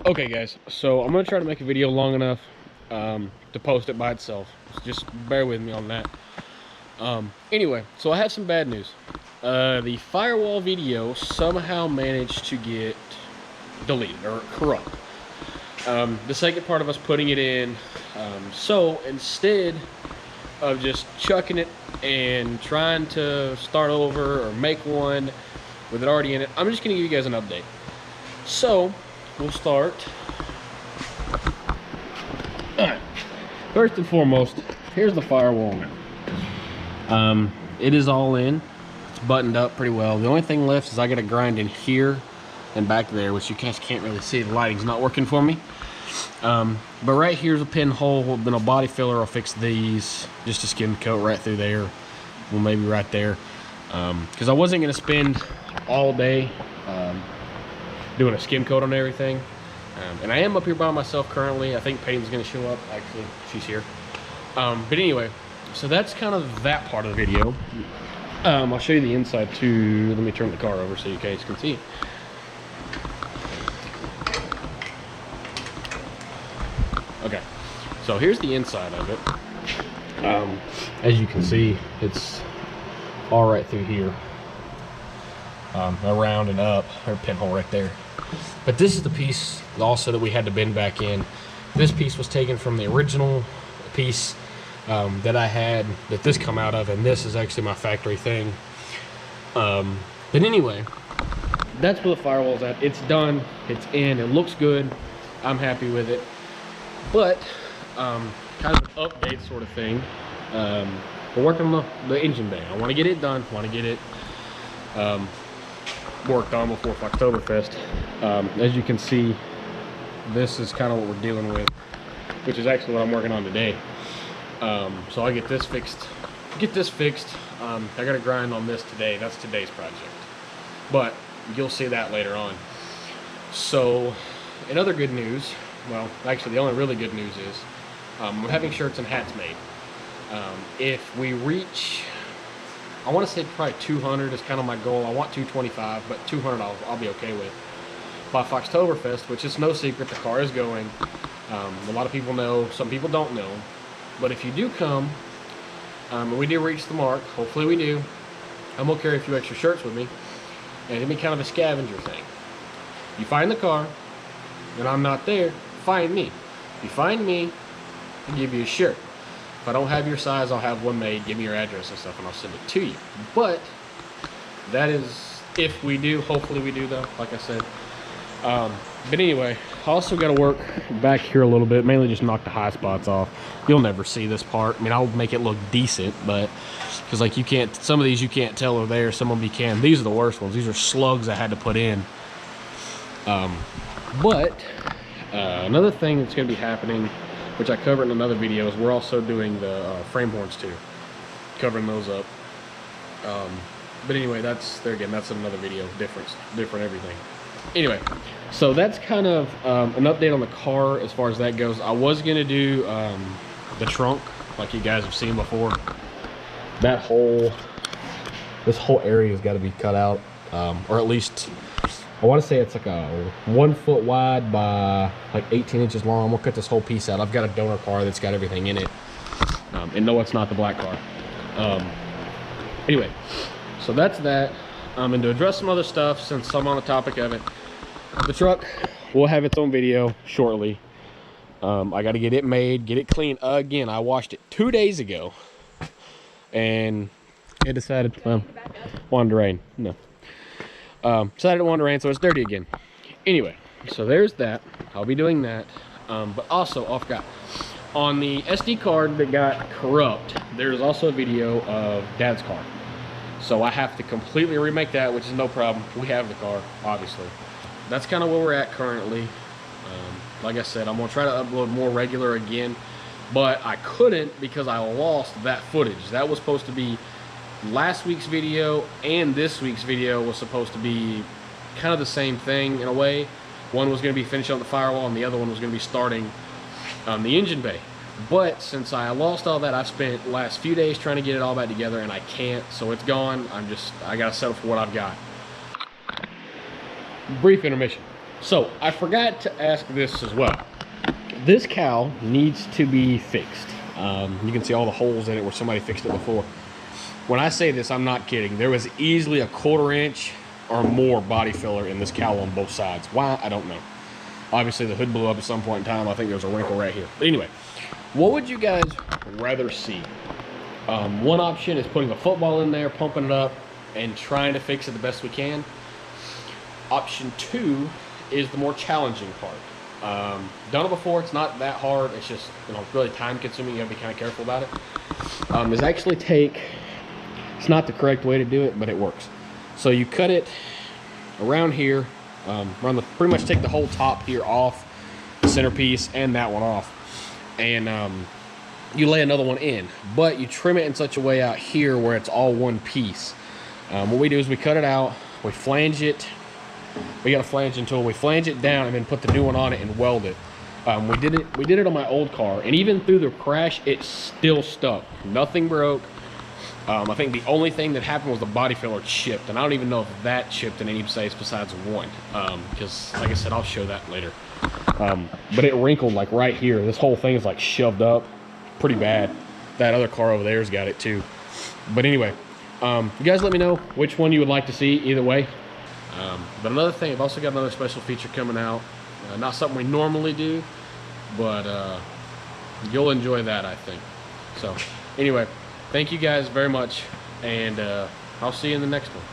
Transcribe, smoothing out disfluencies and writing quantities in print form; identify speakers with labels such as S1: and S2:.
S1: Okay guys, so I'm gonna try to make a video long enough to post it by itself. Just bear with me on that. Anyway, so I have some bad news. The firewall video somehow managed to get deleted or corrupt. The second part of us putting it in, so instead of just chucking it and trying to start over or make one with it already in it, I'm just gonna give you guys an update. So we'll start. Alright. First and foremost, here's the firewall now. It is all in. It's buttoned up pretty well. The only thing left is I gotta grind in here and back there, which you guys can't really see. The lighting's not working for me. But right here's a pinhole, then a body filler. I'll fix these. Just a skim coat right through there. Well, maybe right there. Because I wasn't gonna spend all day doing a skim coat on everything. And I am up here by myself currently. I think Peyton's gonna show up. Actually, she's here. But anyway, so that's kind of that part of the video. I'll show you the inside too. Let me turn the car over so you guys can see. Okay, so here's the inside of it. As you can see, it's all right through here. Around and up, or pinhole right there. But this is the piece also that we had to bend back in. This piece was taken from the original piece that I had, that this come out of, and this is actually my factory thing. But anyway, that's where the firewall's at. It's done, it's in, it looks good. I'm happy with it. But kind of an update sort of thing. We're working on the engine bay. I want to get it done, want to get it worked on before Foxtoberfest. As you can see, this is kind of what we're dealing with, which is actually what I'm working on today. So I get this fixed. I gotta grind on this today. That's today's project, but you'll see that later on. So in other good news, well, actually the only really good news is I'm having shirts and hats made. If we reach, I want to say probably 200 is kind of my goal. I want 225, but 200 I'll be okay with. By Foxtoberfest, which is no secret, the car is going. A lot of people know, some people don't know. But if you do come, and we do reach the mark, hopefully we do, I'm going to carry a few extra shirts with me. And it'll be kind of a scavenger thing. You find the car, and I'm not there, find me. If you find me, I'll give you a shirt. If I don't have your size, I'll have one made. Give me your address and stuff, and I'll send it to you. But that is if we do. Hopefully we do, though, like I said. But anyway, I also got to work back here a little bit, mainly just knock the high spots off. You'll never see this part. I mean, I'll make it look decent, but because like you can't, some of these you can't tell are there, some of them you can. These are the worst ones. These are slugs I had to put in. But another thing that's going to be happening, which I covered in another video, is we're also doing the frame horns too, covering those up. But anyway, that's another video, different everything. Anyway, so that's kind of an update on the car as far as that goes. I was gonna do the trunk, like you guys have seen before. This whole area has got to be cut out, or at least I want to say it's like a 1 foot wide by like 18 inches long. I'm gonna cut this whole piece out. I've got a donor car that's got everything in it, and no, it's not the black car. Anyway, so that's that. And to address some other stuff, since I'm on the topic of it, the truck will have its own video shortly. I got to get it made, get it clean again. I washed it 2 days ago, and it decided, well, wanted to rain. No. Decided it wanted to rain, so it's dirty again. Anyway, so there's that. I'll be doing that. But also, I forgot. On the SD card that got corrupt, there's also a video of Dad's car. So I have to completely remake that, which is no problem. We have the car, obviously. That's kind of where we're at currently. Like I said, I'm going to try to upload more regular again. But I couldn't because I lost that footage. That was supposed to be last week's video, and this week's video was supposed to be kind of the same thing in a way. One was going to be finishing up the firewall, and the other one was going to be starting the engine bay. But since I lost all that, I've spent the last few days trying to get it all back together, and I can't, so it's gone. I got to settle for what I've got. Brief intermission. So I forgot to ask this as well. This cowl needs to be fixed. You can see all the holes in it where somebody fixed it before. When I say this, I'm not kidding. There was easily a 1/4 inch or more body filler in this cowl on both sides. Why? I don't know. Obviously, the hood blew up at some point in time. I think there's a wrinkle right here. But anyway, what would you guys rather see? One option is putting a football in there, pumping it up, and trying to fix it the best we can. Option 2 is the more challenging part. Done it before. It's not that hard. It's just, you know, really time consuming. You gotta be kind of careful about it. Is actually take, it's not the correct way to do it, but it works. So you cut it around here, pretty much take the whole top here off, the centerpiece and that one off, and you lay another one in, but you trim it in such a way out here where it's all one piece. What we do is we cut it out, we flange it. We got a flanging tool. We flange it down and then put the new one on it and weld it. We did it on my old car, and even through the crash, it still stuck. Nothing broke. I think the only thing that happened was the body filler chipped, and I don't even know if that chipped in any place besides one. Because, like I said, I'll show that later. But it wrinkled like right here. This whole thing is like shoved up, pretty bad. That other car over there's got it too. But anyway, you guys let me know which one you would like to see. Either way. But another thing, I've also got another special feature coming out. Not something we normally do, but you'll enjoy that, I think. So anyway, thank you guys very much, and I'll see you in the next one.